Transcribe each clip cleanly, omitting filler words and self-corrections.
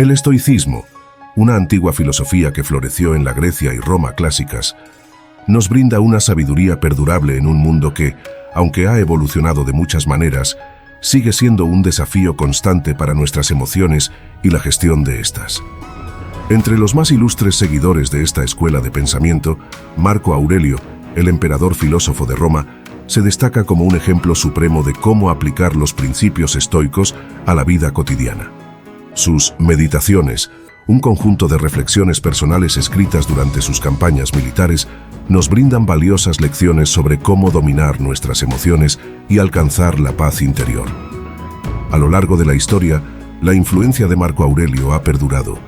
El estoicismo, una antigua filosofía que floreció en la Grecia y Roma clásicas, nos brinda una sabiduría perdurable en un mundo que, aunque ha evolucionado de muchas maneras, sigue siendo un desafío constante para nuestras emociones y la gestión de estas. Entre los más ilustres seguidores de esta escuela de pensamiento, Marco Aurelio, el emperador filósofo de Roma, se destaca como un ejemplo supremo de cómo aplicar los principios estoicos a la vida cotidiana. Sus Meditaciones, un conjunto de reflexiones personales escritas durante sus campañas militares, nos brindan valiosas lecciones sobre cómo dominar nuestras emociones y alcanzar la paz interior. A lo largo de la historia, la influencia de Marco Aurelio ha perdurado,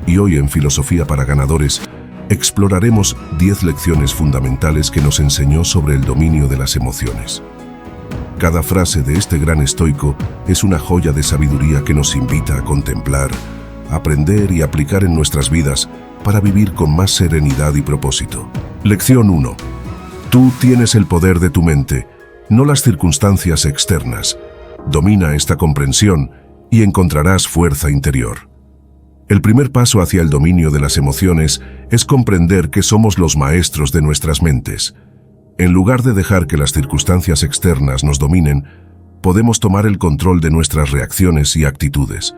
y hoy en Filosofía para Ganadores exploraremos 10 lecciones fundamentales que nos enseñó sobre el dominio de las emociones. Cada frase de este gran estoico es una joya de sabiduría que nos invita a contemplar, aprender y aplicar en nuestras vidas para vivir con más serenidad y propósito. Lección 1. Tú tienes el poder de tu mente, no las circunstancias externas. Domina esta comprensión y encontrarás fuerza interior. El primer paso hacia el dominio de las emociones es comprender que somos los maestros de nuestras mentes. En lugar de dejar que las circunstancias externas nos dominen, podemos tomar el control de nuestras reacciones y actitudes.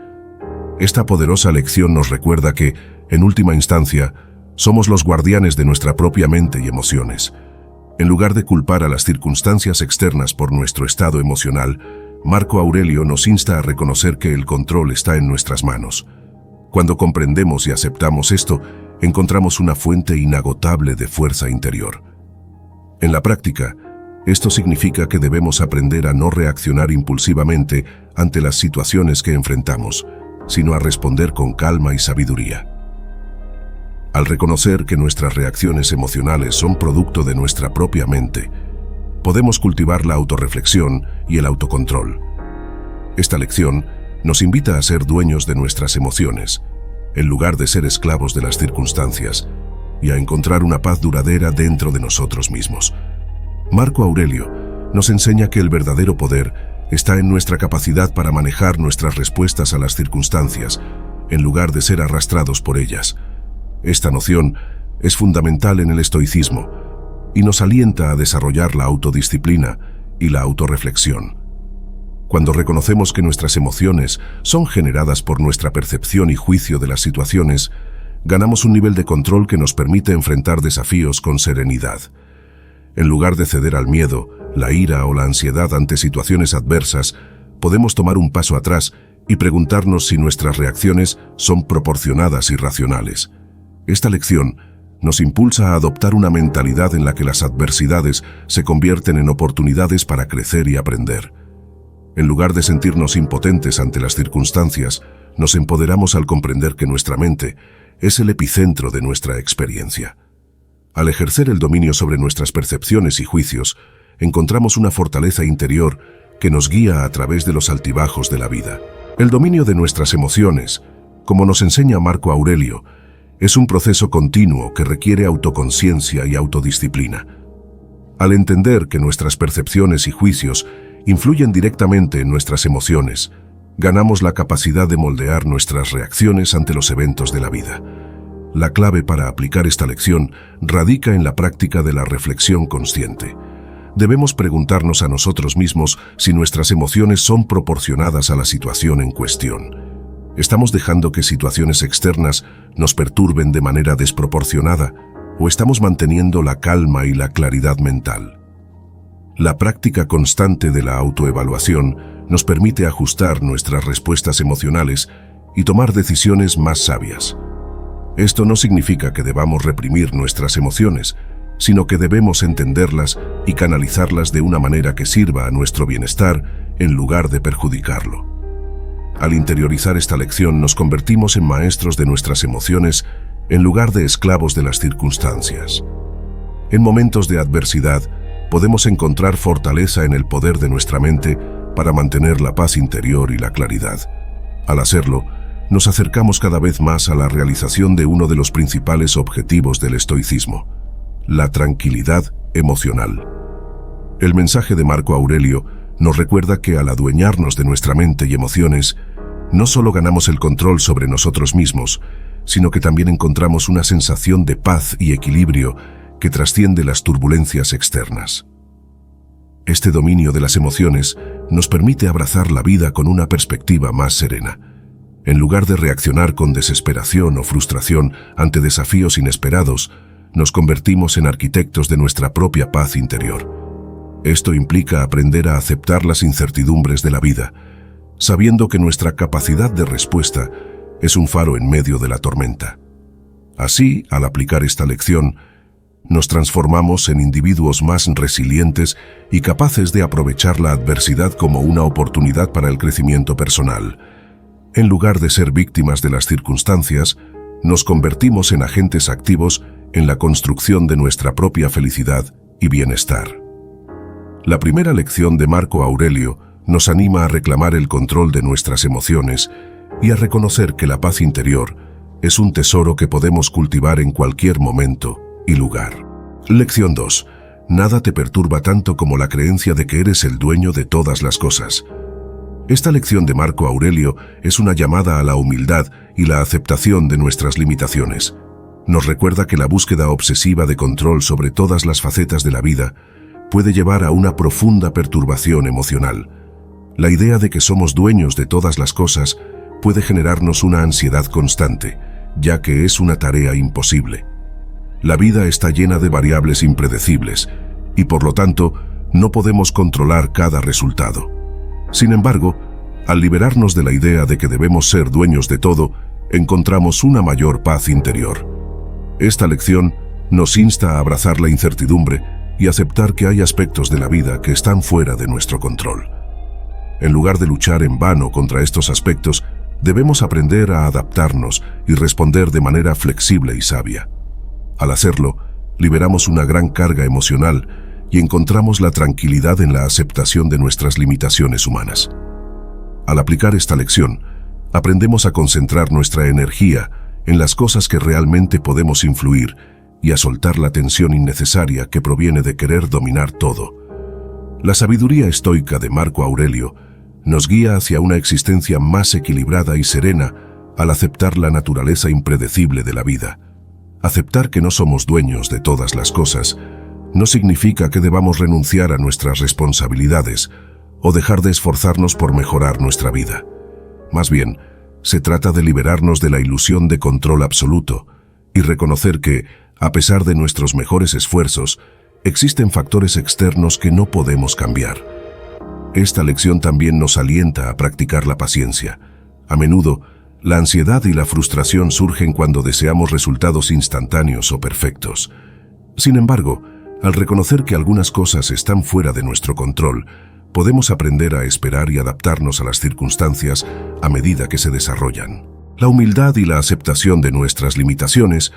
Esta poderosa lección nos recuerda que, en última instancia, somos los guardianes de nuestra propia mente y emociones. En lugar de culpar a las circunstancias externas por nuestro estado emocional, Marco Aurelio nos insta a reconocer que el control está en nuestras manos. Cuando comprendemos y aceptamos esto, encontramos una fuente inagotable de fuerza interior. En la práctica, esto significa que debemos aprender a no reaccionar impulsivamente ante las situaciones que enfrentamos, sino a responder con calma y sabiduría. Al reconocer que nuestras reacciones emocionales son producto de nuestra propia mente, podemos cultivar la autorreflexión y el autocontrol. Esta lección nos invita a ser dueños de nuestras emociones, en lugar de ser esclavos de las circunstancias, y a encontrar una paz duradera dentro de nosotros mismos. Marco Aurelio nos enseña que el verdadero poder está en nuestra capacidad para manejar nuestras respuestas a las circunstancias, en lugar de ser arrastrados por ellas. Esta noción es fundamental en el estoicismo y nos alienta a desarrollar la autodisciplina y la autorreflexión. Cuando reconocemos que nuestras emociones son generadas por nuestra percepción y juicio de las situaciones, ganamos un nivel de control que nos permite enfrentar desafíos con serenidad. En lugar de ceder al miedo, la ira o la ansiedad ante situaciones adversas, podemos tomar un paso atrás y preguntarnos si nuestras reacciones son proporcionadas y racionales. Esta lección nos impulsa a adoptar una mentalidad en la que las adversidades se convierten en oportunidades para crecer y aprender. En lugar de sentirnos impotentes ante las circunstancias, nos empoderamos al comprender que nuestra mente es el epicentro de nuestra experiencia. Al ejercer el dominio sobre nuestras percepciones y juicios, encontramos una fortaleza interior que nos guía a través de los altibajos de la vida. El dominio de nuestras emociones, como nos enseña Marco Aurelio, es un proceso continuo que requiere autoconciencia y autodisciplina. Al entender que nuestras percepciones y juicios influyen directamente en nuestras emociones, ganamos la capacidad de moldear nuestras reacciones ante los eventos de la vida. La clave para aplicar esta lección radica en la práctica de la reflexión consciente. Debemos preguntarnos a nosotros mismos si nuestras emociones son proporcionadas a la situación en cuestión. ¿Estamos dejando que situaciones externas nos perturben de manera desproporcionada o estamos manteniendo la calma y la claridad mental? La práctica constante de la autoevaluación nos permite ajustar nuestras respuestas emocionales y tomar decisiones más sabias. Esto no significa que debamos reprimir nuestras emociones, sino que debemos entenderlas y canalizarlas de una manera que sirva a nuestro bienestar en lugar de perjudicarlo. Al interiorizar esta lección nos convertimos en maestros de nuestras emociones en lugar de esclavos de las circunstancias. En momentos de adversidad, podemos encontrar fortaleza en el poder de nuestra mente para mantener la paz interior y la claridad. Al hacerlo, nos acercamos cada vez más a la realización de uno de los principales objetivos del estoicismo: la tranquilidad emocional. El mensaje de Marco Aurelio nos recuerda que al adueñarnos de nuestra mente y emociones, no solo ganamos el control sobre nosotros mismos, sino que también encontramos una sensación de paz y equilibrio que trasciende las turbulencias externas. Este dominio de las emociones nos permite abrazar la vida con una perspectiva más serena. En lugar de reaccionar con desesperación o frustración ante desafíos inesperados, nos convertimos en arquitectos de nuestra propia paz interior. Esto implica aprender a aceptar las incertidumbres de la vida, sabiendo que nuestra capacidad de respuesta es un faro en medio de la tormenta. Así, al aplicar esta lección, nos transformamos en individuos más resilientes y capaces de aprovechar la adversidad como una oportunidad para el crecimiento personal. En lugar de ser víctimas de las circunstancias, nos convertimos en agentes activos en la construcción de nuestra propia felicidad y bienestar. La primera lección de Marco Aurelio nos anima a reclamar el control de nuestras emociones y a reconocer que la paz interior es un tesoro que podemos cultivar en cualquier momento y lugar. Lección 2. Nada te perturba tanto como la creencia de que eres el dueño de todas las cosas. Esta lección de Marco Aurelio es una llamada a la humildad y la aceptación de nuestras limitaciones. Nos recuerda que la búsqueda obsesiva de control sobre todas las facetas de la vida puede llevar a una profunda perturbación emocional. La idea de que somos dueños de todas las cosas puede generarnos una ansiedad constante, ya que es una tarea imposible. La vida está llena de variables impredecibles y, por lo tanto, no podemos controlar cada resultado. Sin embargo, al liberarnos de la idea de que debemos ser dueños de todo, encontramos una mayor paz interior. Esta lección nos insta a abrazar la incertidumbre y aceptar que hay aspectos de la vida que están fuera de nuestro control. En lugar de luchar en vano contra estos aspectos, debemos aprender a adaptarnos y responder de manera flexible y sabia. Al hacerlo, liberamos una gran carga emocional y encontramos la tranquilidad en la aceptación de nuestras limitaciones humanas. Al aplicar esta lección, aprendemos a concentrar nuestra energía en las cosas que realmente podemos influir y a soltar la tensión innecesaria que proviene de querer dominar todo. La sabiduría estoica de Marco Aurelio nos guía hacia una existencia más equilibrada y serena al aceptar la naturaleza impredecible de la vida. Aceptar que no somos dueños de todas las cosas no significa que debamos renunciar a nuestras responsabilidades o dejar de esforzarnos por mejorar nuestra vida. Más bien, se trata de liberarnos de la ilusión de control absoluto y reconocer que, a pesar de nuestros mejores esfuerzos, existen factores externos que no podemos cambiar. Esta lección también nos alienta a practicar la paciencia. A menudo, la ansiedad y la frustración surgen cuando deseamos resultados instantáneos o perfectos. Sin embargo, al reconocer que algunas cosas están fuera de nuestro control, podemos aprender a esperar y adaptarnos a las circunstancias a medida que se desarrollan. La humildad y la aceptación de nuestras limitaciones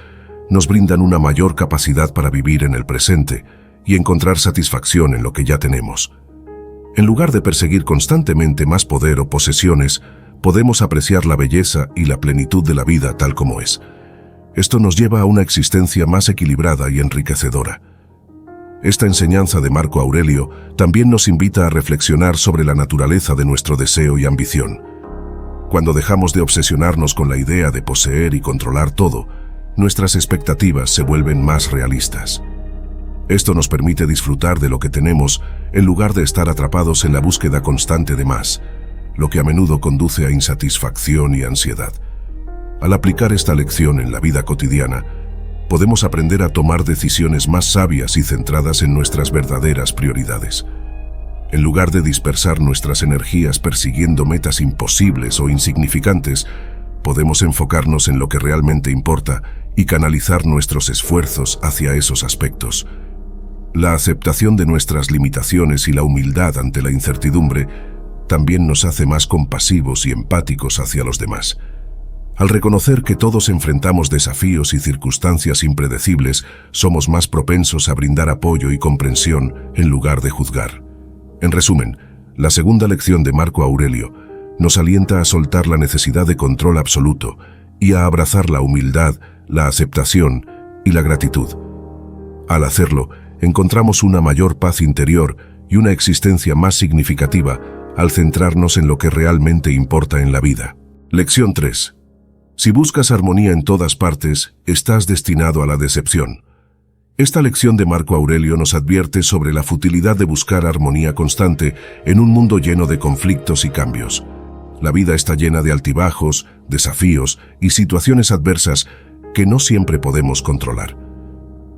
nos brindan una mayor capacidad para vivir en el presente y encontrar satisfacción en lo que ya tenemos. En lugar de perseguir constantemente más poder o posesiones, podemos apreciar la belleza y la plenitud de la vida tal como es. Esto nos lleva a una existencia más equilibrada y enriquecedora. Esta enseñanza de Marco Aurelio también nos invita a reflexionar sobre la naturaleza de nuestro deseo y ambición. Cuando dejamos de obsesionarnos con la idea de poseer y controlar todo, nuestras expectativas se vuelven más realistas. Esto nos permite disfrutar de lo que tenemos en lugar de estar atrapados en la búsqueda constante de más, lo que a menudo conduce a insatisfacción y ansiedad. Al aplicar esta lección en la vida cotidiana, podemos aprender a tomar decisiones más sabias y centradas en nuestras verdaderas prioridades. En lugar de dispersar nuestras energías persiguiendo metas imposibles o insignificantes, podemos enfocarnos en lo que realmente importa y canalizar nuestros esfuerzos hacia esos aspectos. La aceptación de nuestras limitaciones y la humildad ante la incertidumbre también nos hace más compasivos y empáticos hacia los demás. Al reconocer que todos enfrentamos desafíos y circunstancias impredecibles, somos más propensos a brindar apoyo y comprensión en lugar de juzgar. En resumen, la segunda lección de Marco Aurelio nos alienta a soltar la necesidad de control absoluto y a abrazar la humildad, la aceptación y la gratitud. Al hacerlo, encontramos una mayor paz interior y una existencia más significativa al centrarnos en lo que realmente importa en la vida. Lección 3. Si buscas armonía en todas partes, estás destinado a la decepción. Esta lección de Marco Aurelio nos advierte sobre la futilidad de buscar armonía constante en un mundo lleno de conflictos y cambios. La vida está llena de altibajos, desafíos y situaciones adversas que no siempre podemos controlar.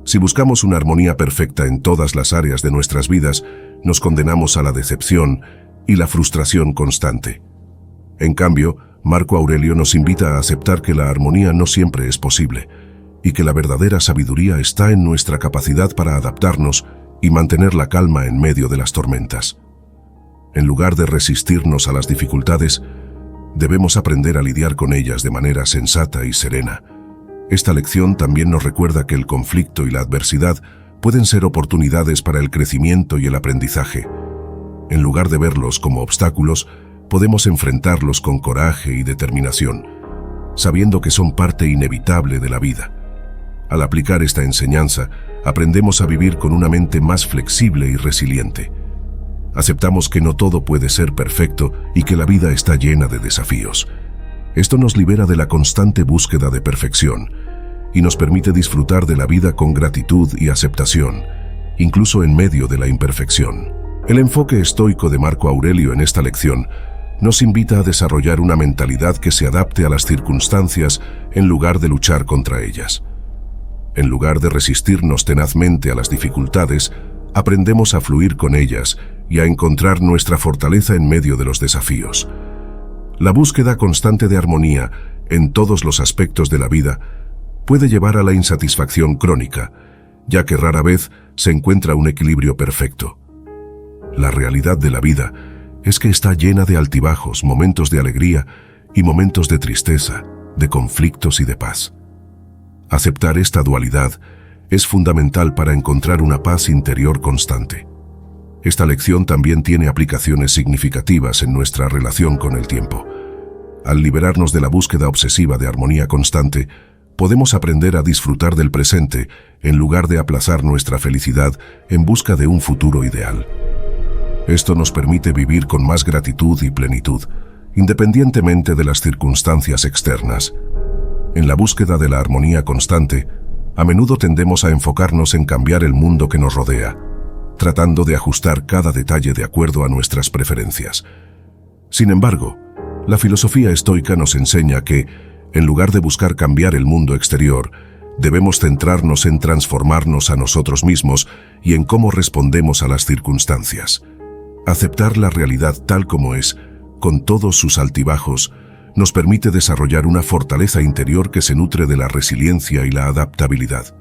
Si buscamos una armonía perfecta en todas las áreas de nuestras vidas, nos condenamos a la decepción y la frustración constante. En cambio, Marco Aurelio nos invita a aceptar que la armonía no siempre es posible y que la verdadera sabiduría está en nuestra capacidad para adaptarnos y mantener la calma en medio de las tormentas. En lugar de resistirnos a las dificultades, debemos aprender a lidiar con ellas de manera sensata y serena. Esta lección también nos recuerda que el conflicto y la adversidad pueden ser oportunidades para el crecimiento y el aprendizaje. En lugar de verlos como obstáculos, podemos enfrentarlos con coraje y determinación, sabiendo que son parte inevitable de la vida. Al aplicar esta enseñanza, aprendemos a vivir con una mente más flexible y resiliente. Aceptamos que no todo puede ser perfecto y que la vida está llena de desafíos. Esto nos libera de la constante búsqueda de perfección y nos permite disfrutar de la vida con gratitud y aceptación, incluso en medio de la imperfección. El enfoque estoico de Marco Aurelio en esta lección nos invita a desarrollar una mentalidad que se adapte a las circunstancias en lugar de luchar contra ellas. En lugar de resistirnos tenazmente a las dificultades, aprendemos a fluir con ellas y a encontrar nuestra fortaleza en medio de los desafíos. La búsqueda constante de armonía en todos los aspectos de la vida puede llevar a la insatisfacción crónica, ya que rara vez se encuentra un equilibrio perfecto. La realidad de la vida es que está llena de altibajos, momentos de alegría y momentos de tristeza, de conflictos y de paz. Aceptar esta dualidad es fundamental para encontrar una paz interior constante. Esta lección también tiene aplicaciones significativas en nuestra relación con el tiempo. Al liberarnos de la búsqueda obsesiva de armonía constante, podemos aprender a disfrutar del presente en lugar de aplazar nuestra felicidad en busca de un futuro ideal. Esto nos permite vivir con más gratitud y plenitud, independientemente de las circunstancias externas. En la búsqueda de la armonía constante, a menudo tendemos a enfocarnos en cambiar el mundo que nos rodea, tratando de ajustar cada detalle de acuerdo a nuestras preferencias. Sin embargo, la filosofía estoica nos enseña que, en lugar de buscar cambiar el mundo exterior, debemos centrarnos en transformarnos a nosotros mismos y en cómo respondemos a las circunstancias. Aceptar la realidad tal como es, con todos sus altibajos, nos permite desarrollar una fortaleza interior que se nutre de la resiliencia y la adaptabilidad.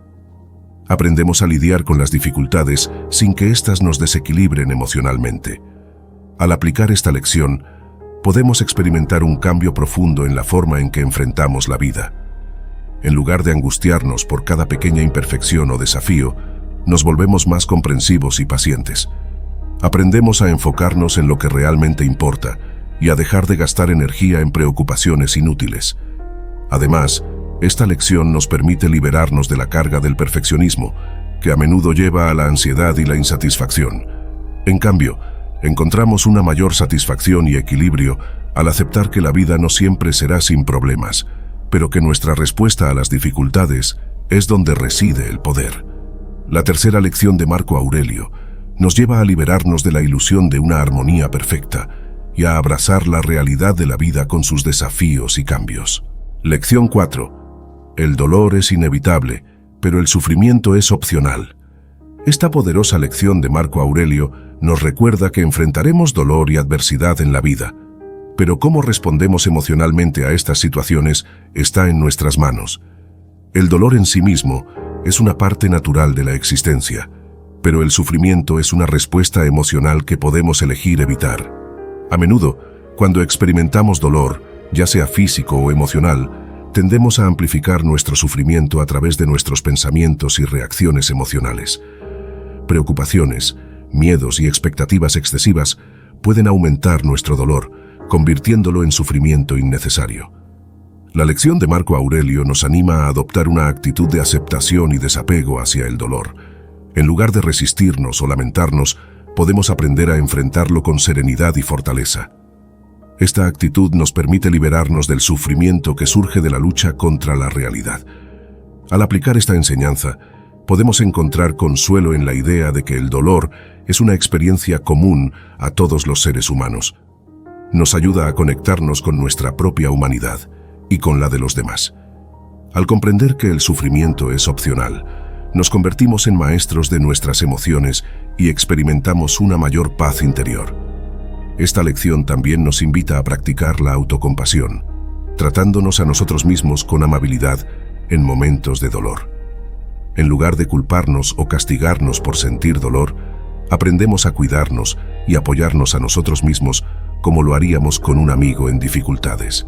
Aprendemos a lidiar con las dificultades sin que éstas nos desequilibren emocionalmente. Al aplicar esta lección, podemos experimentar un cambio profundo en la forma en que enfrentamos la vida. En lugar de angustiarnos por cada pequeña imperfección o desafío, nos volvemos más comprensivos y pacientes. Aprendemos a enfocarnos en lo que realmente importa y a dejar de gastar energía en preocupaciones inútiles. Además, esta lección nos permite liberarnos de la carga del perfeccionismo, que a menudo lleva a la ansiedad y la insatisfacción. En cambio, encontramos una mayor satisfacción y equilibrio al aceptar que la vida no siempre será sin problemas, pero que nuestra respuesta a las dificultades es donde reside el poder. La tercera lección de Marco Aurelio nos lleva a liberarnos de la ilusión de una armonía perfecta y a abrazar la realidad de la vida con sus desafíos y cambios. Lección 4. El dolor es inevitable, pero el sufrimiento es opcional. Esta poderosa lección de Marco Aurelio nos recuerda que enfrentaremos dolor y adversidad en la vida, pero cómo respondemos emocionalmente a estas situaciones está en nuestras manos. El dolor en sí mismo es una parte natural de la existencia, pero el sufrimiento es una respuesta emocional que podemos elegir evitar. A menudo, cuando experimentamos dolor, ya sea físico o emocional, tendemos a amplificar nuestro sufrimiento a través de nuestros pensamientos y reacciones emocionales. Preocupaciones, miedos y expectativas excesivas pueden aumentar nuestro dolor, convirtiéndolo en sufrimiento innecesario. La lección de Marco Aurelio nos anima a adoptar una actitud de aceptación y desapego hacia el dolor. En lugar de resistirnos o lamentarnos, podemos aprender a enfrentarlo con serenidad y fortaleza. Esta actitud nos permite liberarnos del sufrimiento que surge de la lucha contra la realidad. Al aplicar esta enseñanza, podemos encontrar consuelo en la idea de que el dolor es una experiencia común a todos los seres humanos. Nos ayuda a conectarnos con nuestra propia humanidad y con la de los demás. Al comprender que el sufrimiento es opcional, nos convertimos en maestros de nuestras emociones y experimentamos una mayor paz interior. Esta lección también nos invita a practicar la autocompasión, tratándonos a nosotros mismos con amabilidad en momentos de dolor. En lugar de culparnos o castigarnos por sentir dolor, aprendemos a cuidarnos y apoyarnos a nosotros mismos como lo haríamos con un amigo en dificultades.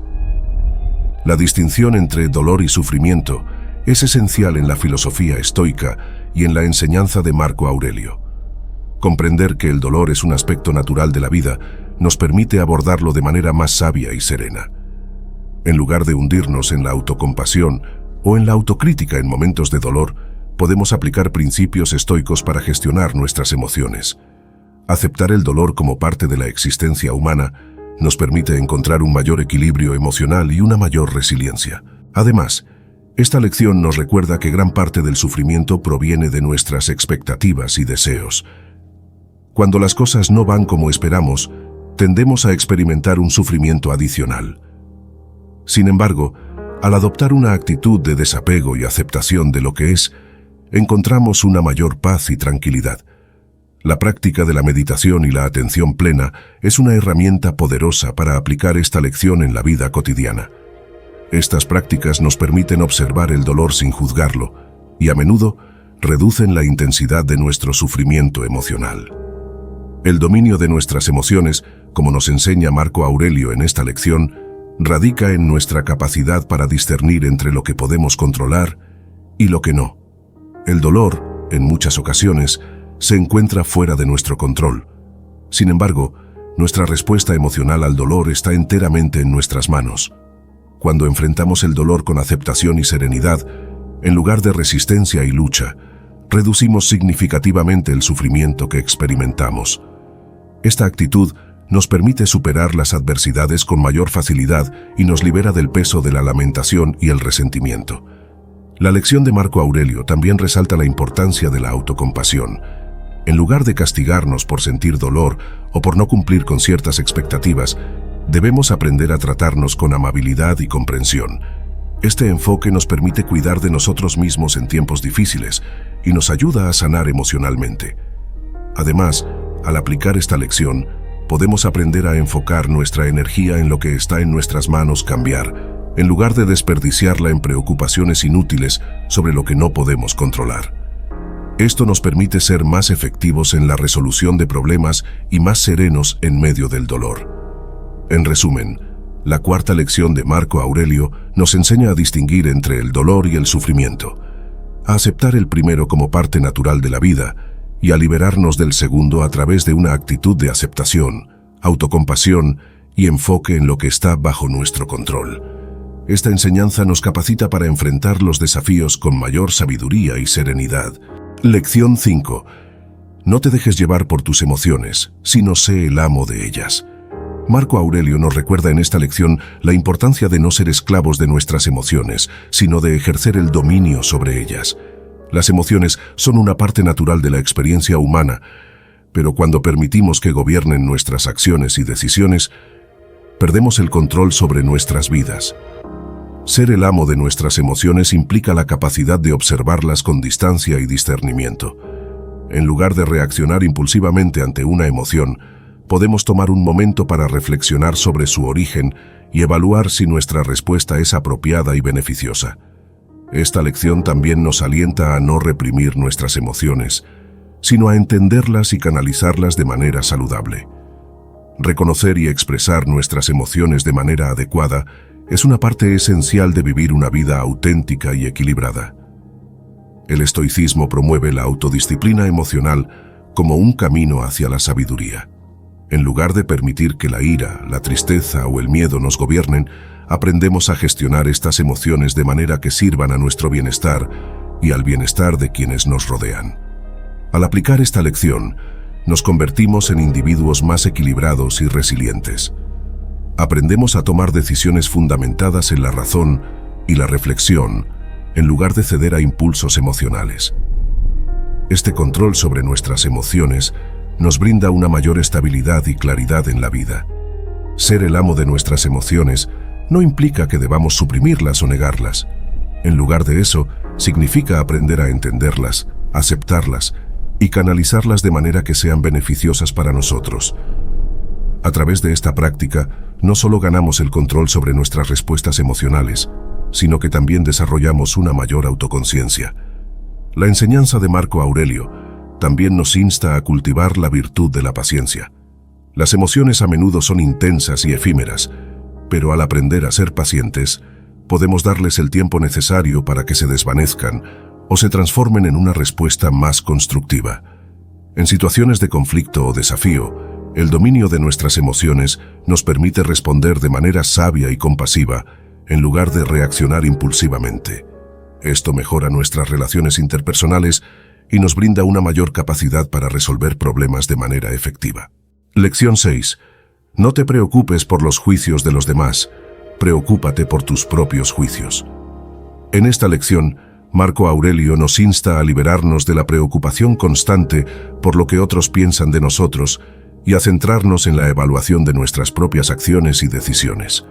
La distinción entre dolor y sufrimiento es esencial en la filosofía estoica y en la enseñanza de Marco Aurelio. Comprender que el dolor es un aspecto natural de la vida nos permite abordarlo de manera más sabia y serena. En lugar de hundirnos en la autocompasión o en la autocrítica en momentos de dolor, podemos aplicar principios estoicos para gestionar nuestras emociones. Aceptar el dolor como parte de la existencia humana nos permite encontrar un mayor equilibrio emocional y una mayor resiliencia. Además, esta lección nos recuerda que gran parte del sufrimiento proviene de nuestras expectativas y deseos. Cuando las cosas no van como esperamos, tendemos a experimentar un sufrimiento adicional. Sin embargo, al adoptar una actitud de desapego y aceptación de lo que es, encontramos una mayor paz y tranquilidad. La práctica de la meditación y la atención plena es una herramienta poderosa para aplicar esta lección en la vida cotidiana. Estas prácticas nos permiten observar el dolor sin juzgarlo y a menudo reducen la intensidad de nuestro sufrimiento emocional. El dominio de nuestras emociones, como nos enseña Marco Aurelio en esta lección, radica en nuestra capacidad para discernir entre lo que podemos controlar y lo que no. El dolor, en muchas ocasiones, se encuentra fuera de nuestro control. Sin embargo, nuestra respuesta emocional al dolor está enteramente en nuestras manos. Cuando enfrentamos el dolor con aceptación y serenidad, en lugar de resistencia y lucha, reducimos significativamente el sufrimiento que experimentamos. Esta actitud nos permite superar las adversidades con mayor facilidad y nos libera del peso de la lamentación y el resentimiento. La lección de Marco Aurelio también resalta la importancia de la autocompasión. En lugar de castigarnos por sentir dolor o por no cumplir con ciertas expectativas, debemos aprender a tratarnos con amabilidad y comprensión. Este enfoque nos permite cuidar de nosotros mismos en tiempos difíciles y nos ayuda a sanar emocionalmente. Además, al aplicar esta lección, podemos aprender a enfocar nuestra energía en lo que está en nuestras manos cambiar, en lugar de desperdiciarla en preocupaciones inútiles sobre lo que no podemos controlar. Esto nos permite ser más efectivos en la resolución de problemas y más serenos en medio del dolor. En resumen, la cuarta lección de Marco Aurelio nos enseña a distinguir entre el dolor y el sufrimiento, a aceptar el primero como parte natural de la vida y a liberarnos del segundo a través de una actitud de aceptación, autocompasión y enfoque en lo que está bajo nuestro control. Esta enseñanza nos capacita para enfrentar los desafíos con mayor sabiduría y serenidad. Lección 5. No te dejes llevar por tus emociones, sino sé el amo de ellas. Marco Aurelio nos recuerda en esta lección la importancia de no ser esclavos de nuestras emociones, sino de ejercer el dominio sobre ellas. Las emociones son una parte natural de la experiencia humana, pero cuando permitimos que gobiernen nuestras acciones y decisiones, perdemos el control sobre nuestras vidas. Ser el amo de nuestras emociones implica la capacidad de observarlas con distancia y discernimiento. En lugar de reaccionar impulsivamente ante una emoción, podemos tomar un momento para reflexionar sobre su origen y evaluar si nuestra respuesta es apropiada y beneficiosa. Esta lección también nos alienta a no reprimir nuestras emociones, sino a entenderlas y canalizarlas de manera saludable. Reconocer y expresar nuestras emociones de manera adecuada es una parte esencial de vivir una vida auténtica y equilibrada. El estoicismo promueve la autodisciplina emocional como un camino hacia la sabiduría. En lugar de permitir que la ira, la tristeza o el miedo nos gobiernen, aprendemos a gestionar estas emociones de manera que sirvan a nuestro bienestar y al bienestar de quienes nos rodean. Al aplicar esta lección, nos convertimos en individuos más equilibrados y resilientes. Aprendemos a tomar decisiones fundamentadas en la razón y la reflexión, en lugar de ceder a impulsos emocionales. Este control sobre nuestras emociones nos brinda una mayor estabilidad y claridad en la vida. Ser el amo de nuestras emociones no implica que debamos suprimirlas o negarlas. En lugar de eso, significa aprender a entenderlas, aceptarlas y canalizarlas de manera que sean beneficiosas para nosotros. A través de esta práctica, no solo ganamos el control sobre nuestras respuestas emocionales, sino que también desarrollamos una mayor autoconciencia. La enseñanza de Marco Aurelio también nos insta a cultivar la virtud de la paciencia. Las emociones a menudo son intensas y efímeras, pero al aprender a ser pacientes, podemos darles el tiempo necesario para que se desvanezcan o se transformen en una respuesta más constructiva. En situaciones de conflicto o desafío, el dominio de nuestras emociones nos permite responder de manera sabia y compasiva, en lugar de reaccionar impulsivamente. Esto mejora nuestras relaciones interpersonales y nos brinda una mayor capacidad para resolver problemas de manera efectiva. Lección 6. No te preocupes por los juicios de los demás, preocúpate por tus propios juicios. En esta lección, Marco Aurelio nos insta a liberarnos de la preocupación constante por lo que otros piensan de nosotros y a centrarnos en la evaluación de nuestras propias acciones y decisiones.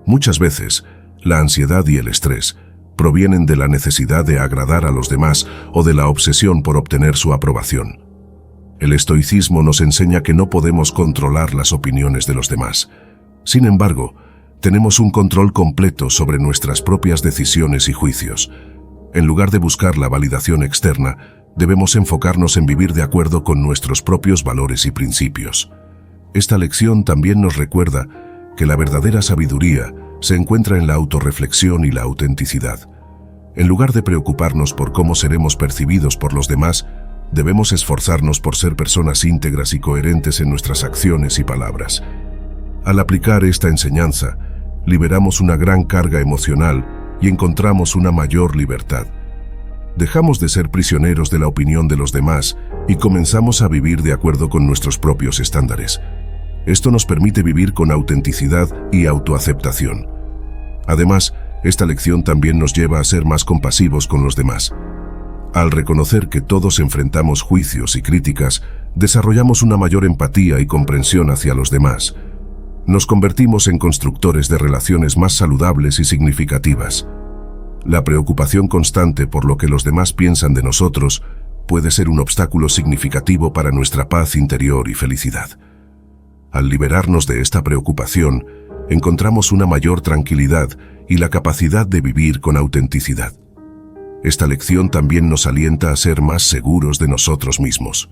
Muchas veces, la ansiedad y el estrés provienen de la necesidad de agradar a los demás o de la obsesión por obtener su aprobación. El estoicismo nos enseña que no podemos controlar las opiniones de los demás. Sin embargo, tenemos un control completo sobre nuestras propias decisiones y juicios. En lugar de buscar la validación externa, debemos enfocarnos en vivir de acuerdo con nuestros propios valores y principios. Esta lección también nos recuerda que la verdadera sabiduría se encuentra en la autorreflexión y la autenticidad. En lugar de preocuparnos por cómo seremos percibidos por los demás, debemos esforzarnos por ser personas íntegras y coherentes en nuestras acciones y palabras. Al aplicar esta enseñanza, liberamos una gran carga emocional y encontramos una mayor libertad. Dejamos de ser prisioneros de la opinión de los demás y comenzamos a vivir de acuerdo con nuestros propios estándares. Esto nos permite vivir con autenticidad y autoaceptación. Además, esta lección también nos lleva a ser más compasivos con los demás. Al reconocer que todos enfrentamos juicios y críticas, desarrollamos una mayor empatía y comprensión hacia los demás. Nos convertimos en constructores de relaciones más saludables y significativas. La preocupación constante por lo que los demás piensan de nosotros puede ser un obstáculo significativo para nuestra paz interior y felicidad. Al liberarnos de esta preocupación, encontramos una mayor tranquilidad y la capacidad de vivir con autenticidad. Esta lección también nos alienta a ser más seguros de nosotros mismos.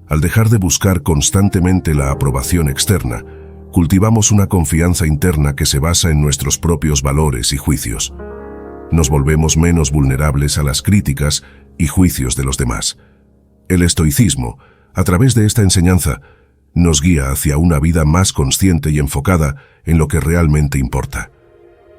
Al dejar de buscar constantemente la aprobación externa, cultivamos una confianza interna que se basa en nuestros propios valores y juicios. Nos volvemos menos vulnerables a las críticas y juicios de los demás. El estoicismo, a través de esta enseñanza, nos guía hacia una vida más consciente y enfocada en lo que realmente importa.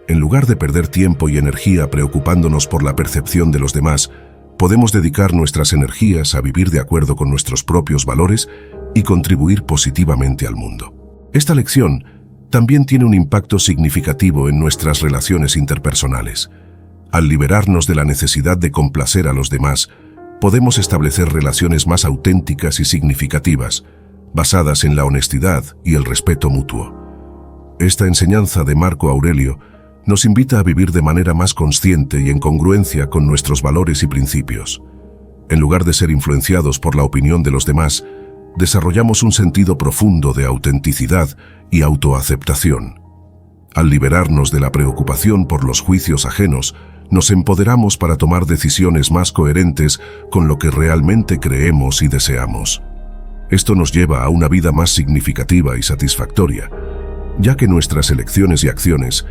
En lugar de perder tiempo y energía preocupándonos por la percepción de los demás, podemos dedicar nuestras energías a vivir de acuerdo con nuestros propios valores y contribuir positivamente al mundo. Esta lección también tiene un impacto significativo en nuestras relaciones interpersonales. Al liberarnos de la necesidad de complacer a los demás, podemos establecer relaciones más auténticas y significativas, basadas en la honestidad y el respeto mutuo. Esta enseñanza de Marco Aurelio nos invita a vivir de manera más consciente y en congruencia con nuestros valores y principios. En lugar de ser influenciados por la opinión de los demás, desarrollamos un sentido profundo de autenticidad y autoaceptación. Al liberarnos de la preocupación por los juicios ajenos, nos empoderamos para tomar decisiones más coherentes con lo que realmente creemos y deseamos. Esto nos lleva a una vida más significativa y satisfactoria, ya que nuestras elecciones y acciones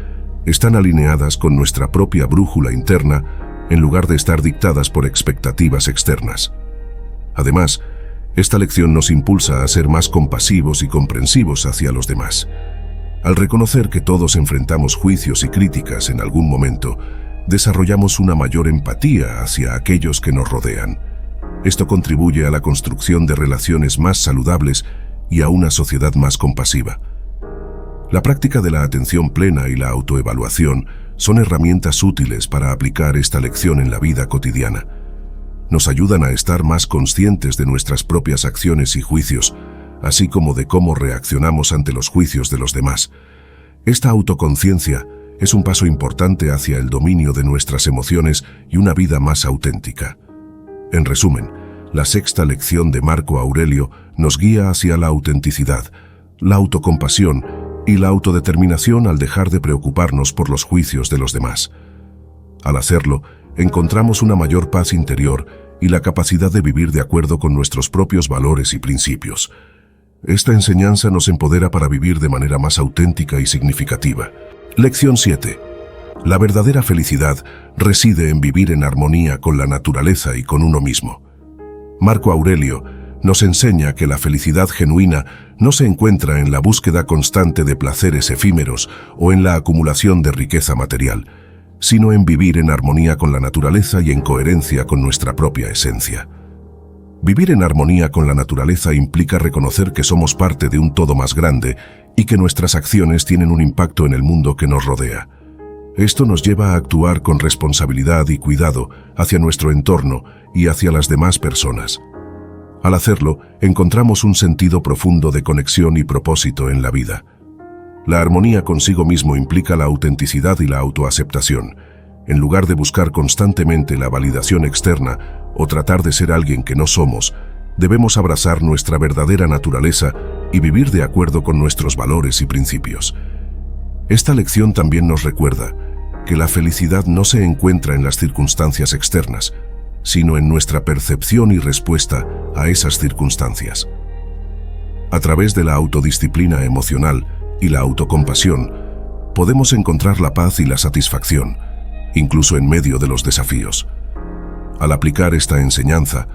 están alineadas con nuestra propia brújula interna en lugar de estar dictadas por expectativas externas. Además, esta lección nos impulsa a ser más compasivos y comprensivos hacia los demás. Al reconocer que todos enfrentamos juicios y críticas en algún momento, desarrollamos una mayor empatía hacia aquellos que nos rodean. Esto contribuye a la construcción de relaciones más saludables y a una sociedad más compasiva. La práctica de la atención plena y la autoevaluación son herramientas útiles para aplicar esta lección en la vida cotidiana. Nos ayudan a estar más conscientes de nuestras propias acciones y juicios, así como de cómo reaccionamos ante los juicios de los demás. Esta autoconciencia es un paso importante hacia el dominio de nuestras emociones y una vida más auténtica. En resumen, la sexta lección de Marco Aurelio nos guía hacia la autenticidad, la autocompasión y la autodeterminación al dejar de preocuparnos por los juicios de los demás. Al hacerlo, encontramos una mayor paz interior y la capacidad de vivir de acuerdo con nuestros propios valores y principios. Esta enseñanza nos empodera para vivir de manera más auténtica y significativa. Lección 7. La verdadera felicidad reside en vivir en armonía con la naturaleza y con uno mismo. Marco Aurelio nos enseña que la felicidad genuina no se encuentra en la búsqueda constante de placeres efímeros o en la acumulación de riqueza material, sino en vivir en armonía con la naturaleza y en coherencia con nuestra propia esencia. Vivir en armonía con la naturaleza implica reconocer que somos parte de un todo más grande y que nuestras acciones tienen un impacto en el mundo que nos rodea. Esto nos lleva a actuar con responsabilidad y cuidado hacia nuestro entorno y hacia las demás personas. Al hacerlo, encontramos un sentido profundo de conexión y propósito en la vida. La armonía consigo mismo implica la autenticidad y la autoaceptación. En lugar de buscar constantemente la validación externa o tratar de ser alguien que no somos, debemos abrazar nuestra verdadera naturaleza y vivir de acuerdo con nuestros valores y principios. Esta lección también nos recuerda que la felicidad no se encuentra en las circunstancias externas, sino en nuestra percepción y respuesta a esas circunstancias. A través de la autodisciplina emocional y la autocompasión, podemos encontrar la paz y la satisfacción, incluso en medio de los desafíos. Al aplicar esta enseñanza,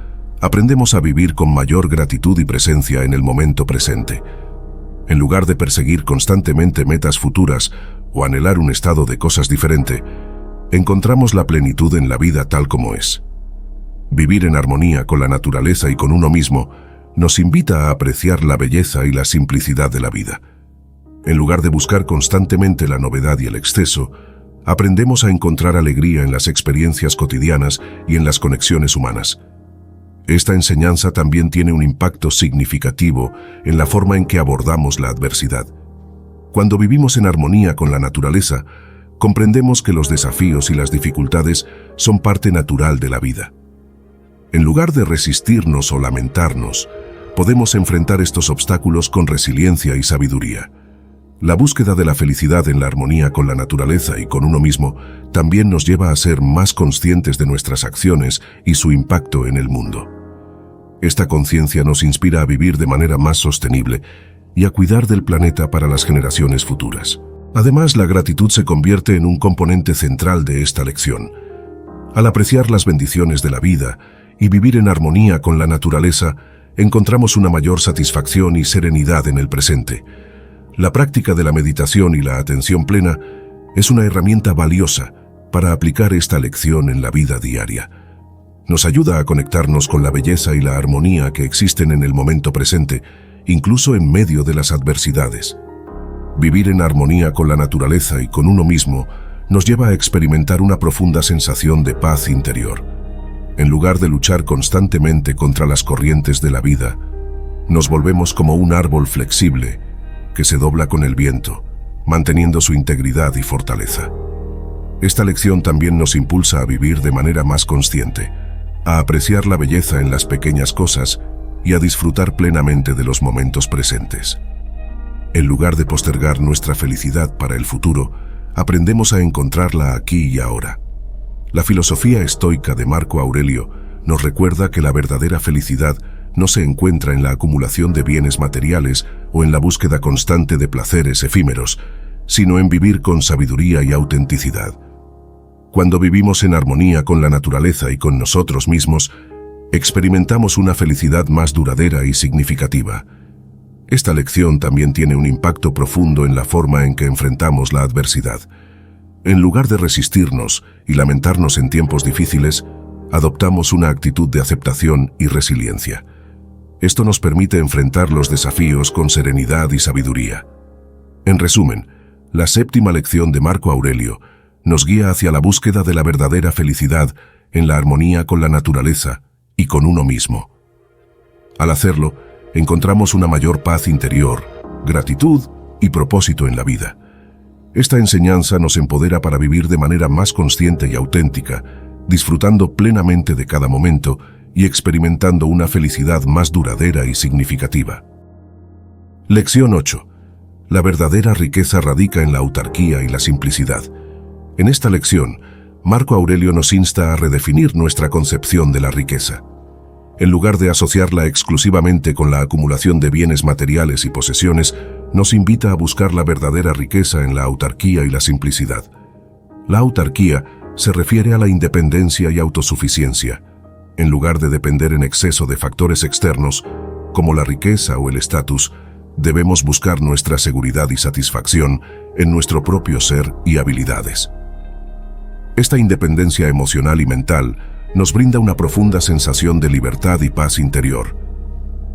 aprendemos a vivir con mayor gratitud y presencia en el momento presente. En lugar de perseguir constantemente metas futuras o anhelar un estado de cosas diferente, encontramos la plenitud en la vida tal como es. Vivir en armonía con la naturaleza y con uno mismo nos invita a apreciar la belleza y la simplicidad de la vida. En lugar de buscar constantemente la novedad y el exceso, aprendemos a encontrar alegría en las experiencias cotidianas y en las conexiones humanas. Esta enseñanza también tiene un impacto significativo en la forma en que abordamos la adversidad. Cuando vivimos en armonía con la naturaleza, comprendemos que los desafíos y las dificultades son parte natural de la vida. En lugar de resistirnos o lamentarnos, podemos enfrentar estos obstáculos con resiliencia y sabiduría. La búsqueda de la felicidad en la armonía con la naturaleza y con uno mismo también nos lleva a ser más conscientes de nuestras acciones y su impacto en el mundo. Esta conciencia nos inspira a vivir de manera más sostenible y a cuidar del planeta para las generaciones futuras. Además, la gratitud se convierte en un componente central de esta lección. Al apreciar las bendiciones de la vida y vivir en armonía con la naturaleza, encontramos una mayor satisfacción y serenidad en el presente. La práctica de la meditación y la atención plena es una herramienta valiosa para aplicar esta lección en la vida diaria. Nos ayuda a conectarnos con la belleza y la armonía que existen en el momento presente, incluso en medio de las adversidades. Vivir en armonía con la naturaleza y con uno mismo nos lleva a experimentar una profunda sensación de paz interior. En lugar de luchar constantemente contra las corrientes de la vida, nos volvemos como un árbol flexible que se dobla con el viento, manteniendo su integridad y fortaleza. Esta lección también nos impulsa a vivir de manera más consciente, a apreciar la belleza en las pequeñas cosas y a disfrutar plenamente de los momentos presentes. En lugar de postergar nuestra felicidad para el futuro, aprendemos a encontrarla aquí y ahora. La filosofía estoica de Marco Aurelio nos recuerda que la verdadera felicidad no se encuentra en la acumulación de bienes materiales o en la búsqueda constante de placeres efímeros, sino en vivir con sabiduría y autenticidad. Cuando vivimos en armonía con la naturaleza y con nosotros mismos, experimentamos una felicidad más duradera y significativa. Esta lección también tiene un impacto profundo en la forma en que enfrentamos la adversidad. En lugar de resistirnos y lamentarnos en tiempos difíciles, adoptamos una actitud de aceptación y resiliencia. Esto nos permite enfrentar los desafíos con serenidad y sabiduría. En resumen, la séptima lección de Marco Aurelio nos guía hacia la búsqueda de la verdadera felicidad en la armonía con la naturaleza y con uno mismo. Al hacerlo, encontramos una mayor paz interior, gratitud y propósito en la vida. Esta enseñanza nos empodera para vivir de manera más consciente y auténtica, disfrutando plenamente de cada momento y experimentando una felicidad más duradera y significativa. Lección 8. La verdadera riqueza radica en la autarquía y la simplicidad. En esta lección, Marco Aurelio nos insta a redefinir nuestra concepción de la riqueza. En lugar de asociarla exclusivamente con la acumulación de bienes materiales y posesiones, nos invita a buscar la verdadera riqueza en la autarquía y la simplicidad. La autarquía se refiere a la independencia y autosuficiencia. En lugar de depender en exceso de factores externos, como la riqueza o el estatus, debemos buscar nuestra seguridad y satisfacción en nuestro propio ser y habilidades. Esta independencia emocional y mental nos brinda una profunda sensación de libertad y paz interior.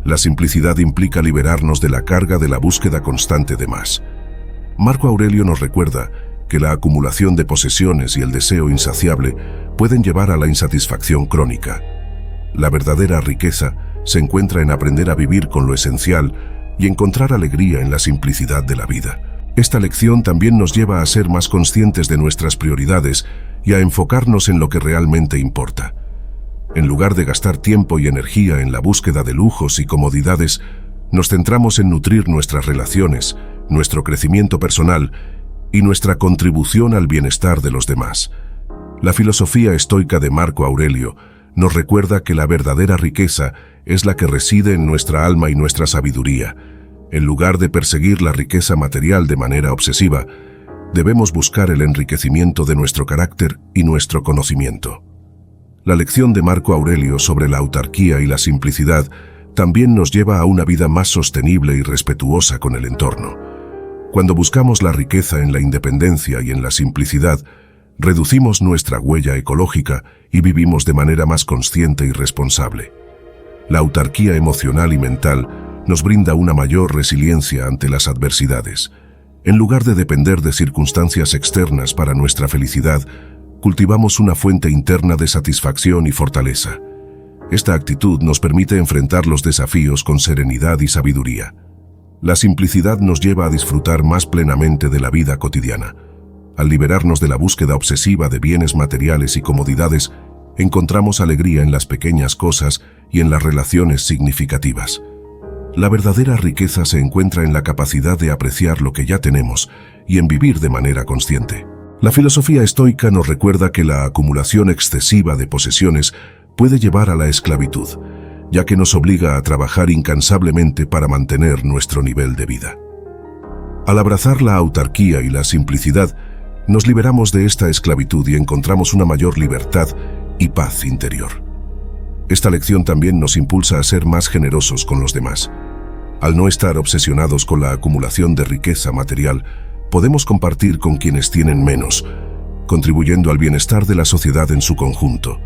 La simplicidad implica liberarnos de la carga de la búsqueda constante de más. Marco Aurelio nos recuerda que la acumulación de posesiones y el deseo insaciable pueden llevar a la insatisfacción crónica. La verdadera riqueza se encuentra en aprender a vivir con lo esencial y encontrar alegría en la simplicidad de la vida. Esta lección también nos lleva a ser más conscientes de nuestras prioridades y a enfocarnos en lo que realmente importa. En lugar de gastar tiempo y energía en la búsqueda de lujos y comodidades, nos centramos en nutrir nuestras relaciones, nuestro crecimiento personal y nuestra contribución al bienestar de los demás. La filosofía estoica de Marco Aurelio nos recuerda que la verdadera riqueza es la que reside en nuestra alma y nuestra sabiduría. En lugar de perseguir la riqueza material de manera obsesiva, debemos buscar el enriquecimiento de nuestro carácter y nuestro conocimiento. La lección de Marco Aurelio sobre la autarquía y la simplicidad también nos lleva a una vida más sostenible y respetuosa con el entorno. Cuando buscamos la riqueza en la independencia y en la simplicidad, reducimos nuestra huella ecológica y vivimos de manera más consciente y responsable. La autarquía emocional y mental nos brinda una mayor resiliencia ante las adversidades. En lugar de depender de circunstancias externas para nuestra felicidad, cultivamos una fuente interna de satisfacción y fortaleza. Esta actitud nos permite enfrentar los desafíos con serenidad y sabiduría. La simplicidad nos lleva a disfrutar más plenamente de la vida cotidiana. Al liberarnos de la búsqueda obsesiva de bienes materiales y comodidades, encontramos alegría en las pequeñas cosas y en las relaciones significativas. La verdadera riqueza se encuentra en la capacidad de apreciar lo que ya tenemos y en vivir de manera consciente. La filosofía estoica nos recuerda que la acumulación excesiva de posesiones puede llevar a la esclavitud, ya que nos obliga a trabajar incansablemente para mantener nuestro nivel de vida. Al abrazar la autarquía y la simplicidad, nos liberamos de esta esclavitud y encontramos una mayor libertad y paz interior. Esta lección también nos impulsa a ser más generosos con los demás. Al no estar obsesionados con la acumulación de riqueza material, podemos compartir con quienes tienen menos, contribuyendo al bienestar de la sociedad en su conjunto.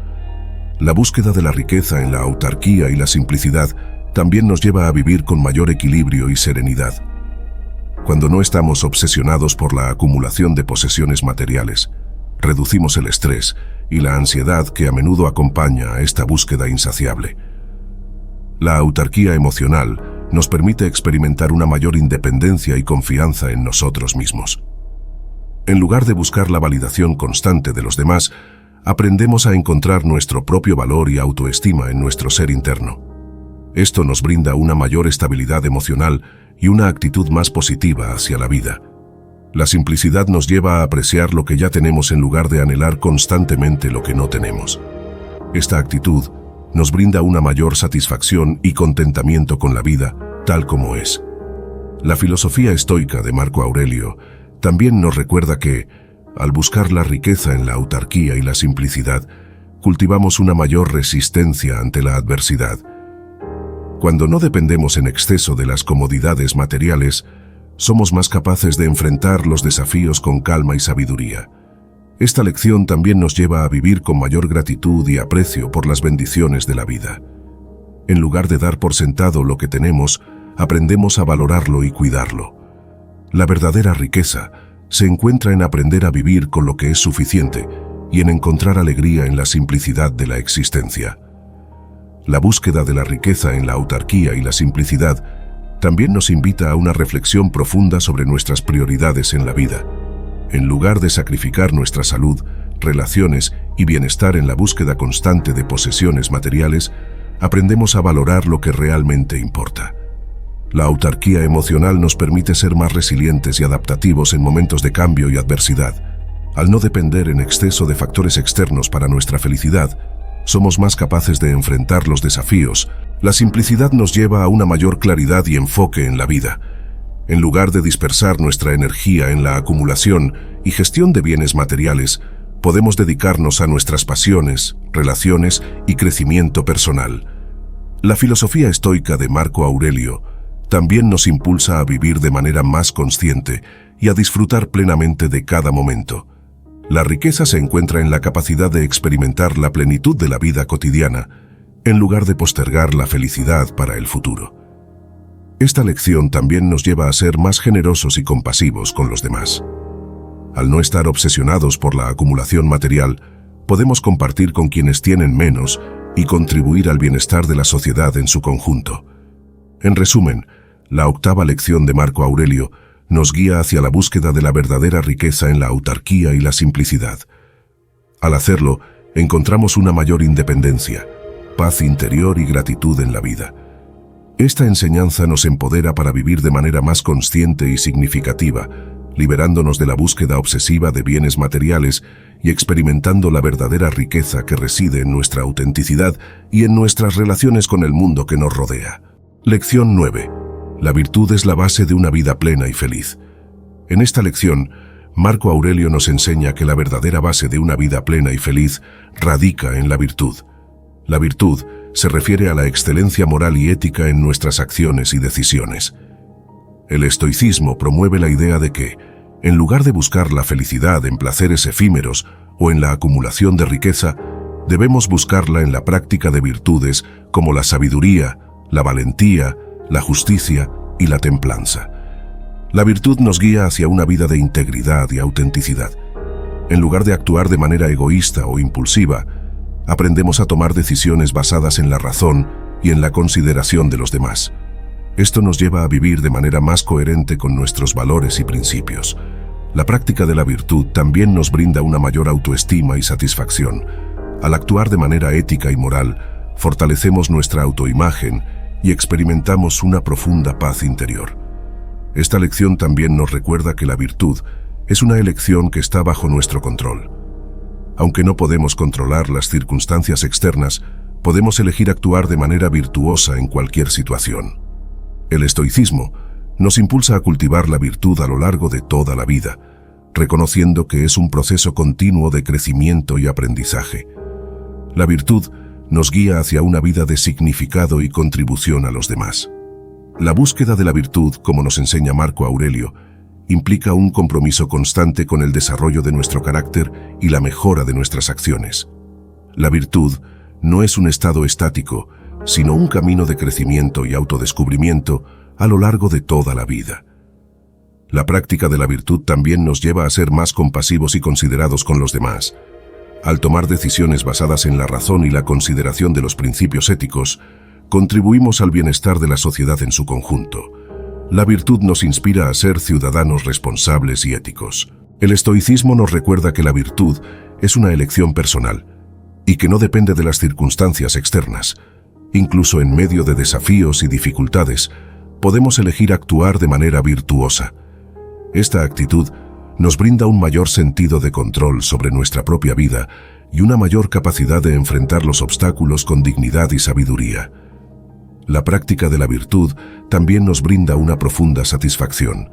La búsqueda de la riqueza en la autarquía y la simplicidad también nos lleva a vivir con mayor equilibrio y serenidad. Cuando no estamos obsesionados por la acumulación de posesiones materiales, reducimos el estrés y la ansiedad que a menudo acompaña a esta búsqueda insaciable. La autarquía emocional nos permite experimentar una mayor independencia y confianza en nosotros mismos. En lugar de buscar la validación constante de los demás, aprendemos a encontrar nuestro propio valor y autoestima en nuestro ser interno. Esto nos brinda una mayor estabilidad emocional y una actitud más positiva hacia la vida. La simplicidad nos lleva a apreciar lo que ya tenemos en lugar de anhelar constantemente lo que no tenemos. Esta actitud nos brinda una mayor satisfacción y contentamiento con la vida, tal como es. La filosofía estoica de Marco Aurelio también nos recuerda que, al buscar la riqueza en la autarquía y la simplicidad, cultivamos una mayor resistencia ante la adversidad. Cuando no dependemos en exceso de las comodidades materiales, somos más capaces de enfrentar los desafíos con calma y sabiduría. Esta lección también nos lleva a vivir con mayor gratitud y aprecio por las bendiciones de la vida. En lugar de dar por sentado lo que tenemos, aprendemos a valorarlo y cuidarlo. La verdadera riqueza se encuentra en aprender a vivir con lo que es suficiente y en encontrar alegría en la simplicidad de la existencia. La búsqueda de la riqueza en la autarquía y la simplicidad también nos invita a una reflexión profunda sobre nuestras prioridades en la vida. En lugar de sacrificar nuestra salud, relaciones y bienestar en la búsqueda constante de posesiones materiales, aprendemos a valorar lo que realmente importa. La autarquía emocional nos permite ser más resilientes y adaptativos en momentos de cambio y adversidad. Al no depender en exceso de factores externos para nuestra felicidad, somos más capaces de enfrentar los desafíos. La simplicidad nos lleva a una mayor claridad y enfoque en la vida. En lugar de dispersar nuestra energía en la acumulación y gestión de bienes materiales, podemos dedicarnos a nuestras pasiones, relaciones y crecimiento personal. La filosofía estoica de Marco Aurelio también nos impulsa a vivir de manera más consciente y a disfrutar plenamente de cada momento. La riqueza se encuentra en la capacidad de experimentar la plenitud de la vida cotidiana, en lugar de postergar la felicidad para el futuro. Esta lección también nos lleva a ser más generosos y compasivos con los demás. Al no estar obsesionados por la acumulación material, podemos compartir con quienes tienen menos y contribuir al bienestar de la sociedad en su conjunto. En resumen, la octava lección de Marco Aurelio nos guía hacia la búsqueda de la verdadera riqueza en la autarquía y la simplicidad. Al hacerlo, encontramos una mayor independencia, paz interior y gratitud en la vida. Esta enseñanza nos empodera para vivir de manera más consciente y significativa, liberándonos de la búsqueda obsesiva de bienes materiales y experimentando la verdadera riqueza que reside en nuestra autenticidad y en nuestras relaciones con el mundo que nos rodea. Lección 9. La virtud es la base de una vida plena y feliz. En esta lección, Marco Aurelio nos enseña que la verdadera base de una vida plena y feliz radica en la virtud. La virtud se refiere a la excelencia moral y ética en nuestras acciones y decisiones. El estoicismo promueve la idea de que, en lugar de buscar la felicidad en placeres efímeros o en la acumulación de riqueza, debemos buscarla en la práctica de virtudes como la sabiduría, la valentía, la justicia y la templanza. La virtud nos guía hacia una vida de integridad y autenticidad. En lugar de actuar de manera egoísta o impulsiva, aprendemos a tomar decisiones basadas en la razón y en la consideración de los demás. Esto nos lleva a vivir de manera más coherente con nuestros valores y principios. La práctica de la virtud también nos brinda una mayor autoestima y satisfacción. Al actuar de manera ética y moral, fortalecemos nuestra autoimagen y experimentamos una profunda paz interior. Esta lección también nos recuerda que la virtud es una elección que está bajo nuestro control. Aunque no podemos controlar las circunstancias externas, podemos elegir actuar de manera virtuosa en cualquier situación. El estoicismo nos impulsa a cultivar la virtud a lo largo de toda la vida, reconociendo que es un proceso continuo de crecimiento y aprendizaje. La virtud nos guía hacia una vida de significado y contribución a los demás. La búsqueda de la virtud, como nos enseña Marco Aurelio, implica un compromiso constante con el desarrollo de nuestro carácter y la mejora de nuestras acciones. La virtud no es un estado estático, sino un camino de crecimiento y autodescubrimiento a lo largo de toda la vida. La práctica de la virtud también nos lleva a ser más compasivos y considerados con los demás. Al tomar decisiones basadas en la razón y la consideración de los principios éticos, contribuimos al bienestar de la sociedad en su conjunto. La virtud nos inspira a ser ciudadanos responsables y éticos. El estoicismo nos recuerda que la virtud es una elección personal y que no depende de las circunstancias externas. Incluso en medio de desafíos y dificultades, podemos elegir actuar de manera virtuosa. Esta actitud nos brinda un mayor sentido de control sobre nuestra propia vida y una mayor capacidad de enfrentar los obstáculos con dignidad y sabiduría. La práctica de la virtud también nos brinda una profunda satisfacción.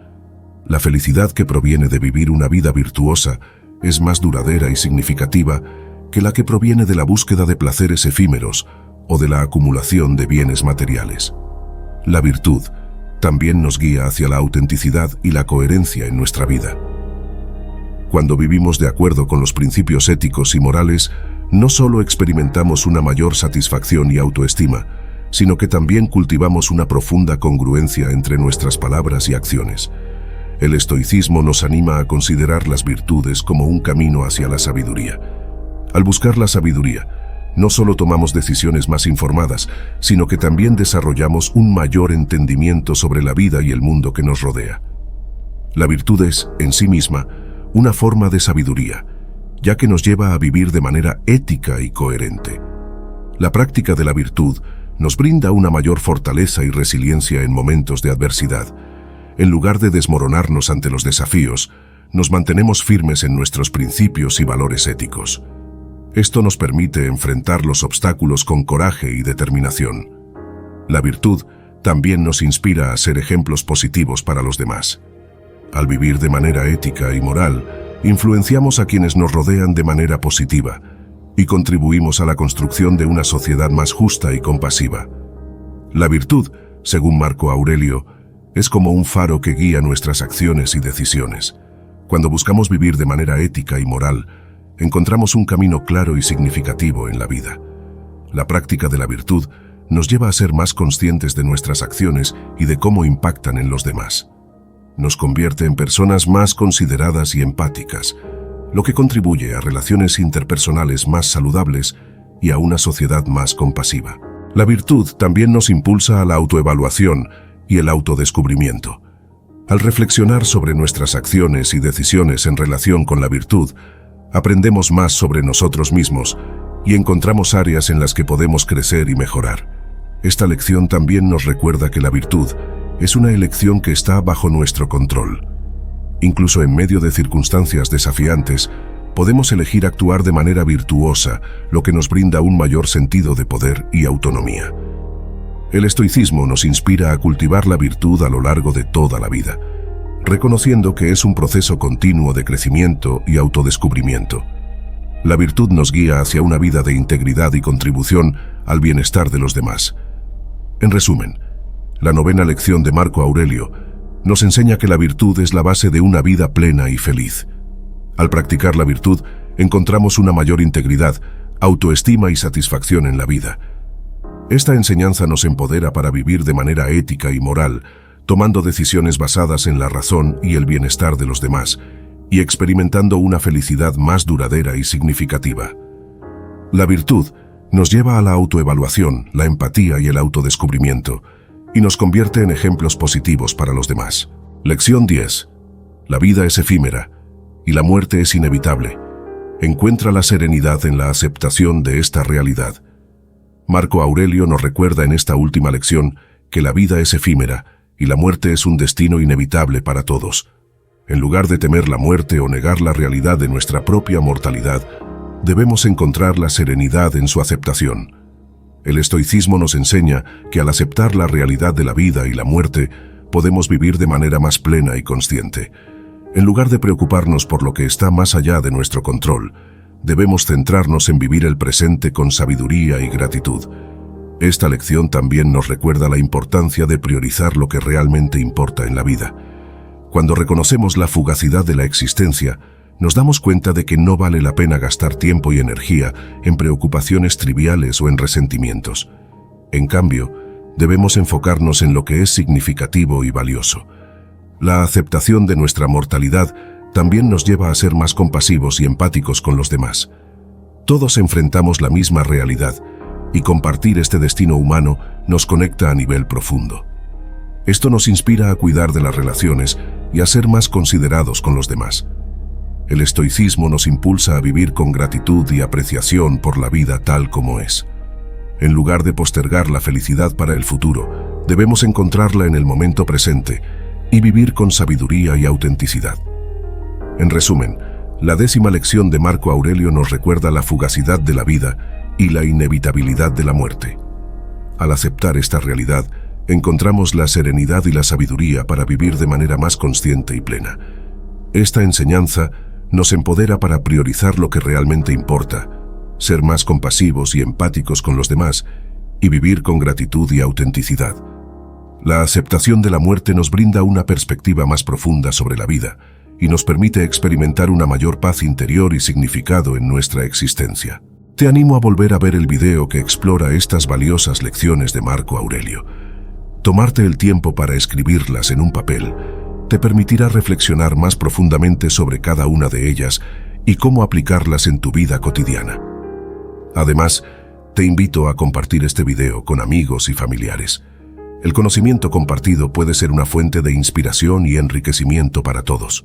La felicidad que proviene de vivir una vida virtuosa es más duradera y significativa que la que proviene de la búsqueda de placeres efímeros o de la acumulación de bienes materiales. La virtud también nos guía hacia la autenticidad y la coherencia en nuestra vida. Cuando vivimos de acuerdo con los principios éticos y morales, no solo experimentamos una mayor satisfacción y autoestima, sino que también cultivamos una profunda congruencia entre nuestras palabras y acciones. El estoicismo nos anima a considerar las virtudes como un camino hacia la sabiduría. Al buscar la sabiduría, no solo tomamos decisiones más informadas, sino que también desarrollamos un mayor entendimiento sobre la vida y el mundo que nos rodea. La virtud es, en sí misma, una forma de sabiduría, ya que nos lleva a vivir de manera ética y coherente. La práctica de la virtud nos brinda una mayor fortaleza y resiliencia en momentos de adversidad. En lugar de desmoronarnos ante los desafíos, nos mantenemos firmes en nuestros principios y valores éticos. Esto nos permite enfrentar los obstáculos con coraje y determinación. La virtud también nos inspira a ser ejemplos positivos para los demás. Al vivir de manera ética y moral, influenciamos a quienes nos rodean de manera positiva y contribuimos a la construcción de una sociedad más justa y compasiva. La virtud, según Marco Aurelio, es como un faro que guía nuestras acciones y decisiones. Cuando buscamos vivir de manera ética y moral, encontramos un camino claro y significativo en la vida. La práctica de la virtud nos lleva a ser más conscientes de nuestras acciones y de cómo impactan en los demás. Nos convierte en personas más consideradas y empáticas, lo que contribuye a relaciones interpersonales más saludables y a una sociedad más compasiva. La virtud también nos impulsa a la autoevaluación y el autodescubrimiento. Al reflexionar sobre nuestras acciones y decisiones en relación con la virtud, aprendemos más sobre nosotros mismos y encontramos áreas en las que podemos crecer y mejorar. Esta lección también nos recuerda que la virtud es una elección que está bajo nuestro control. Incluso en medio de circunstancias desafiantes, podemos elegir actuar de manera virtuosa, lo que nos brinda un mayor sentido de poder y autonomía. El estoicismo nos inspira a cultivar la virtud a lo largo de toda la vida, reconociendo que es un proceso continuo de crecimiento y autodescubrimiento. La virtud nos guía hacia una vida de integridad y contribución al bienestar de los demás. En resumen, la novena lección de Marco Aurelio nos enseña que la virtud es la base de una vida plena y feliz. Al practicar la virtud, encontramos una mayor integridad, autoestima y satisfacción en la vida. Esta enseñanza nos empodera para vivir de manera ética y moral, tomando decisiones basadas en la razón y el bienestar de los demás, y experimentando una felicidad más duradera y significativa. La virtud nos lleva a la autoevaluación, la empatía y el autodescubrimiento, y nos convierte en ejemplos positivos para los demás. Lección 10. La vida es efímera, y la muerte es inevitable. Encuentra la serenidad en la aceptación de esta realidad. Marco Aurelio nos recuerda en esta última lección que la vida es efímera y la muerte es un destino inevitable para todos. En lugar de temer la muerte o negar la realidad de nuestra propia mortalidad, debemos encontrar la serenidad en su aceptación. El estoicismo nos enseña que al aceptar la realidad de la vida y la muerte, podemos vivir de manera más plena y consciente. En lugar de preocuparnos por lo que está más allá de nuestro control, debemos centrarnos en vivir el presente con sabiduría y gratitud. Esta lección también nos recuerda la importancia de priorizar lo que realmente importa en la vida. Cuando reconocemos la fugacidad de la existencia, nos damos cuenta de que no vale la pena gastar tiempo y energía en preocupaciones triviales o en resentimientos. En cambio, debemos enfocarnos en lo que es significativo y valioso. La aceptación de nuestra mortalidad también nos lleva a ser más compasivos y empáticos con los demás. Todos enfrentamos la misma realidad, y compartir este destino humano nos conecta a nivel profundo. Esto nos inspira a cuidar de las relaciones y a ser más considerados con los demás. El estoicismo nos impulsa a vivir con gratitud y apreciación por la vida tal como es. En lugar de postergar la felicidad para el futuro, debemos encontrarla en el momento presente y vivir con sabiduría y autenticidad. En resumen, la 10ª lección de Marco Aurelio nos recuerda la fugacidad de la vida y la inevitabilidad de la muerte. Al aceptar esta realidad, encontramos la serenidad y la sabiduría para vivir de manera más consciente y plena. Esta enseñanza nos empodera para priorizar lo que realmente importa, ser más compasivos y empáticos con los demás y vivir con gratitud y autenticidad. La aceptación de la muerte nos brinda una perspectiva más profunda sobre la vida y nos permite experimentar una mayor paz interior y significado en nuestra existencia. Te animo a volver a ver el video que explora estas valiosas lecciones de Marco Aurelio. Tomarte el tiempo para escribirlas en un papel te permitirá reflexionar más profundamente sobre cada una de ellas y cómo aplicarlas en tu vida cotidiana. Además, te invito a compartir este video con amigos y familiares. El conocimiento compartido puede ser una fuente de inspiración y enriquecimiento para todos.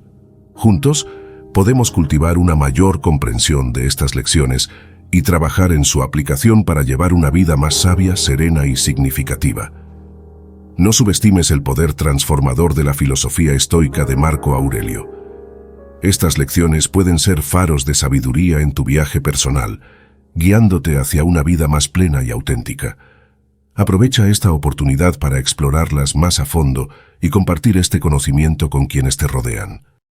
Juntos, podemos cultivar una mayor comprensión de estas lecciones y trabajar en su aplicación para llevar una vida más sabia, serena y significativa. No subestimes el poder transformador de la filosofía estoica de Marco Aurelio. Estas lecciones pueden ser faros de sabiduría en tu viaje personal, guiándote hacia una vida más plena y auténtica. Aprovecha esta oportunidad para explorarlas más a fondo y compartir este conocimiento con quienes te rodean.